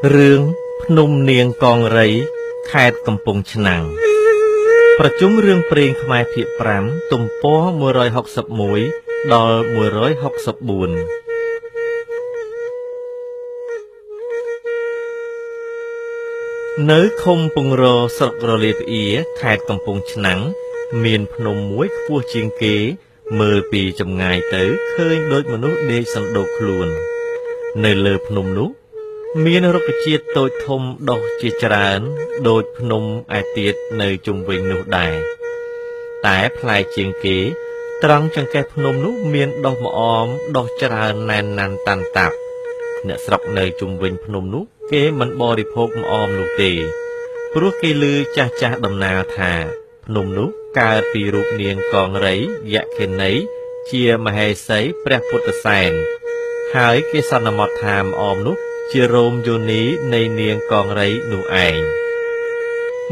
រឿងភ្នំនាងកងរៃខេត្តកំពង់ឆ្នាំងប្រជុំរឿងព្រេងខ្មែរភាគ5ទំព័រ161ដល់164នៅឃុំពងរស្រុករលាផ្អៀខេត្តកំពង់ឆ្នាំងមានភ្នំមួយខ្ពស់ជាងគេមើលពីចម្ងាយទៅឃើញដូចមនុស្សដេកសណ្ដូកខ្លួននៅលើភ្នំនោះមានរុក្ខជាតិតូចធំដុះជាច្រើនដូចភ្នំឯទៀតនៅជុំវិញនោះដែរតែប្លែកជាងគេត្រង់ចង្កេះភ្នំនោះមានដុះម្អមដុះច្រើនណែនណាន់តាន់តាប់អ្នកស្រុកនៅជុំវិញភ្នំនោះគេមិនបរិភោគម្អមនោះទេព្រោះគេឮចាស់ចាស់ដំណាលថាភ្នំនោះកើតពីរូបនាងកងរៃយក្ខិនីជាមហេសីព្រះពុទ្ធសែនហើយគេសន្មតថាម្អមនោះជារោមយោនីនៃនាងកងរៃនោះឯង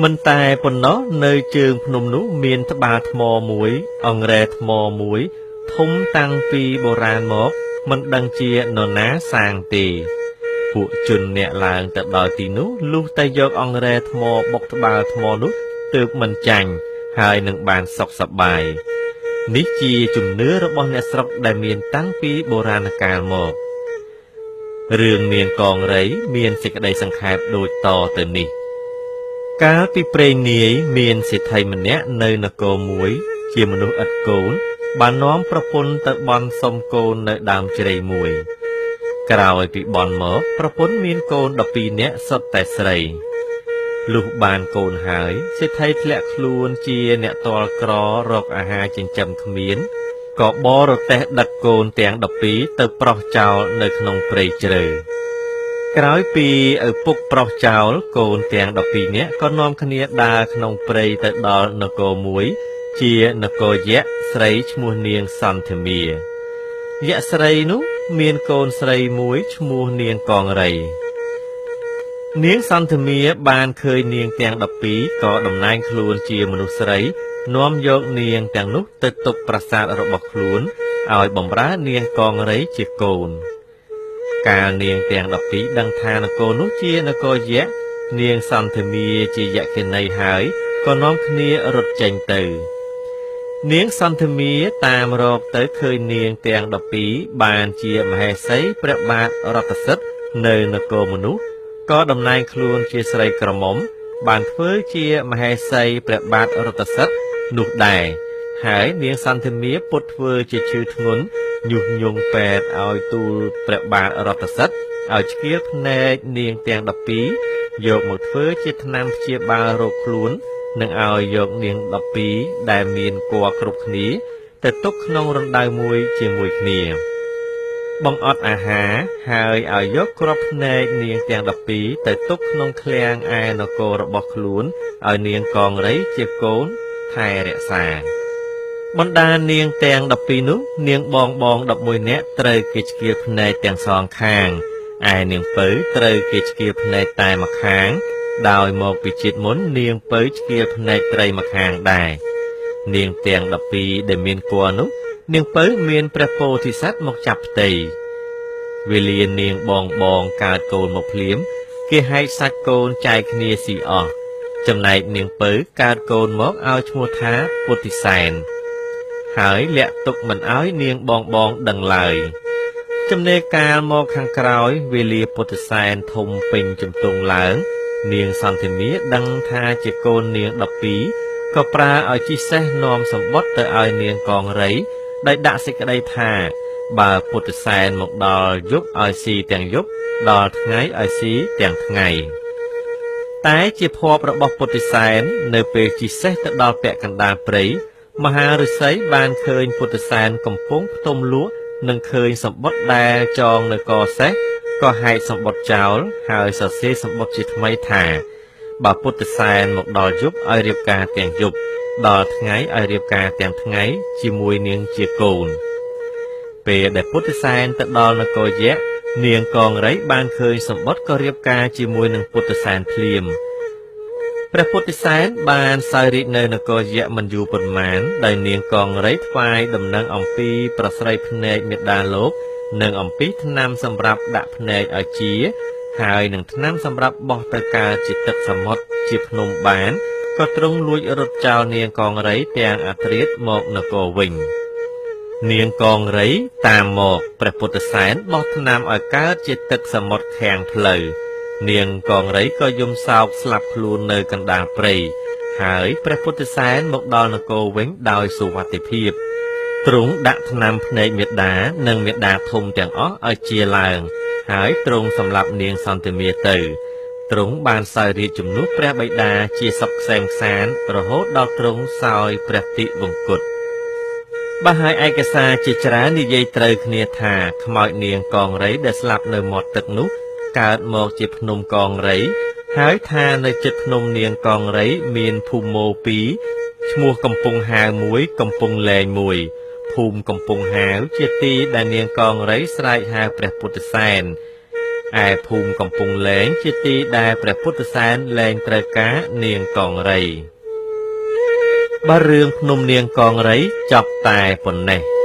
មិនតែប៉ុណ្ណោះនៅជើងភ្នំនោះមានត្បាល់ថ្មមួយអង្រែថ្មមួយធំតាំងពីបុរាណមកមិនដឹងជានរណាសាងទេពួកជនអ្នកឡើងទៅដល់ទីនោះលុះតែយកអង្រែថ្មបុកត្បាល់ថ្មនោះទើបមិនចាញ់ហើយនឹងបានសុខសប្បាយនេះជាជំនឿរបស់អ្នកស្រុកដែលមានតាំងពីបុរាណកាលមករឿងនាងកងរៃមានសេចក្តីសង្ខេបដូចតទៅនេះកាលពីព្រេងនាយមានសេដ្ឋីម្នាក់នៅនគរមួយជាមនុស្សឥតកូនបាននាំប្រពន្ធទៅបន់សុំកូននៅដើមជ្រៃមួយក្រោយពីបន់មកប្រពន្ធមានកូន12នាក់សុទ្ធតែស្រីលុះបានកូនហើយសេដ្ឋីធ្លាក់ខ្លួនជាអ្នកតល់ក្ររកអាហារចិញ្ចឹមគ្មានក៏បរទេះដឹកកូនទាំង12ទៅប្រោះចោលនៅក្នុងព្រៃជ្រៅក្រោយពីឪពុកប្រោះចោលកូនទាំង12នាក់ក៏នាំគ្នាដើរក្នុងព្រៃទៅដល់នគរមួយជានគរយក្សស្រីឈ្មោះនាងសន្ធមាយក្សស្រីនោះមានកូនស្រីមួយឈ្មោះនាងកងរៃនាងសន្ធមាយបានឃើញនាងទាំង12ក៏តំណែងខ្លួនជាមនុស្សស្រីនាំយកនាងទាំងនោះទៅទុកប្រាសាទរបស់ខ្លួនឲ្យបម្រើនាងកងរៃជាកូនកាលនាងទាំង12ដឹងថានគរនោះជានគរយក្សនាងសន្ធមាយជាយក្ខិនីហើយក៏នាំគ្នារត់ចេញទៅនាងសន្ធមាយតាមរកទៅឃើញនាងទាំង12បានជាមហេសីព្រះបាទរតសិទ្ធិនៅនគរមនុស្សក៏តំណែងខ្លួនជាស្រីក្រមុំបានធ្វើជាមហេសីព្រះបាទរតសិទ្ធិនោះដែរហើយនាងសន្ធមាយពុតធ្វើជាឈឺធ្ងន់ញុះញង់ពេទ្យឲ្យទូលព្រះបាទរតសិទ្ធិឲ្យឆ្កៀលភ្នែកនាងទាំង12យកមកធ្វើជាថ្នាំព្យាបាលរោគខ្លួននិងឲ្យយកនាង12ដែលមានគភ៌គ្រប់គ្នាទៅទុកក្នុងរណ្ដៅមួយជាមួយគ្នាបង្អត់អាហារហើយឲ្យយកគ្រាប់ភ្នែកនាងទាំង12ទៅទុកក្នុងឃ្លាំងឯនគររបស់ខ្លួនឲ្យនាងកងរៃជាកូនថែរក្សាបណ្ដានាងទាំង12នោះនាងបង11នាក់ត្រូវគេឆ្កៀលភ្នែកទាំងសងខាងឯនាងពៅត្រូវគេឆ្កៀលភ្នែកតែម្ខាងដោយមកពីជាតិមុននាងពៅឆ្កៀលភ្នែកត្រីម្ខាងដែរនាងទាំង12ដែលមានគភ៌នោះនាងពៅមានព្រះពោធិសត្វមកចាប់ផ្ទៃវេលានាងបងកើតកូនមកភ្លាមគេហែកសាច់កូនចែកគ្នាស៊ីអស់ចំណែកនាងពៅកើតកូនមកឲ្យឈ្មោះថាពុទ្ធិសែនហើយលាក់ទុកមិនឲ្យនាងបងដឹងឡើយចំណេរកាលមកខាងក្រោយវេលាពុទ្ធិសែនធំពេញជំទង់ឡើងនាងសន្ធមាយដឹងថាជាកូននាង12ក៏ប្រើឲ្យជិះសេះនាំសម្បត្តិទៅឲ្យនាងកងរៃដោយដាក់សេចក្តីថាបើពុទ្ធិសែនមកដល់យប់ឲ្យស៊ីទាំងយប់ដល់ថ្ងៃឲ្យស៊ីទាំងថ្ងៃតែជាភ័ព្វរបស់ពុទ្ធិសែននៅពេលជិះសេះទៅដល់ពាក់កណ្ដាលព្រៃមហាឫសីបានឃើញពុទ្ធិសែនកំពុងផ្ទុំលក់និងឃើញសម្បត្តិដែលចងនៅកសេះក៏ហែកសម្បត្តិចោលហើយសរសេរសម្បត្តិជាថ្មីថាបើពុទ្ធិសែនមកដល់យប់ឲ្យរៀបការទាំងយប់ដល់ថ្ងៃឲ្យរៀបការទាំងថ្ងៃជាមួយនាងជាកូនពេលដែលពុទ្ធិសែនទៅដល់នគរយក្សនាងកងរៃបានឃើញសម្បត្តិក៏រៀបការជាមួយនឹងពុទ្ធិសែនភ្លាមព្រះពុទ្ធិសែនបានសោយរាជ្យនៅនគរយក្សមិនយូរប៉ុន្មានដោយនាងកងរៃថ្វាយដំណឹងអំពីប្រស្រីភ្នែកមេដាលោកនិងអំពីថ្នាំសម្រាប់ដាក់ភ្នែកឲ្យជា ហើយនឹងថ្នាំសម្រាប់បោះទៅកើតជាទឹកសមុទ្រជាភ្នំបានក៏ទ្រង់លួចរត់ចោលនាងកង្រីទាំងអត្រាតមកនគរវិញនាងកង្រីតាមមកព្រះពុទ្ធសែនបោះថ្នាំឲ្យកើតជាទឹកសមុទ្រខាងផ្លូវនាងកង្រីក៏យំសោកស្លាប់ខ្លួននៅកណ្ដាលព្រៃហើយព្រះពុទ្ធសែនមកដល់នគរវិញដោយសុវត្ថិភាពទ្រង់ដាក់ថ្នាំភ្នែកមេដានិងមេដាធំទាំងអស់ឲ្យជាឡើងហើយទ្រង់សម្លាប់នាងសន្តិមាទៅទ្រង់បានសោយរាជជំនួសព្រះបិតាជាសុខក្សែមខ្សាន្តរហូតដល់ទ្រង់សោយព្រះទិវង្គតបើហើយឯកសារជាច្រើននិយាយត្រូវគ្នាថាខ្មោចនាងកង្រីដែលស្លាប់នៅមាត់ទឹកនោះកើតមកជាភ្នំកង្រីហើយថានៅជិតភ្នំនាងកង្រីមានភូមិម៉ូពីរឈ្មោះកំពង់ហាវមួយកំពង់លែងមួយភូមិកំពង់ហាវជាទីដែលនាងកង្រីស្រែកហៅព្រះពុទ្ធសែនឯភូមិកំពង់លែងជាទីដែលព្រះពុទ្ធសែនលែងត្រូវការនាងកង្រីបើរឿងភ្នំនាងកង្រីចប់តែប៉ុណ្ណេះ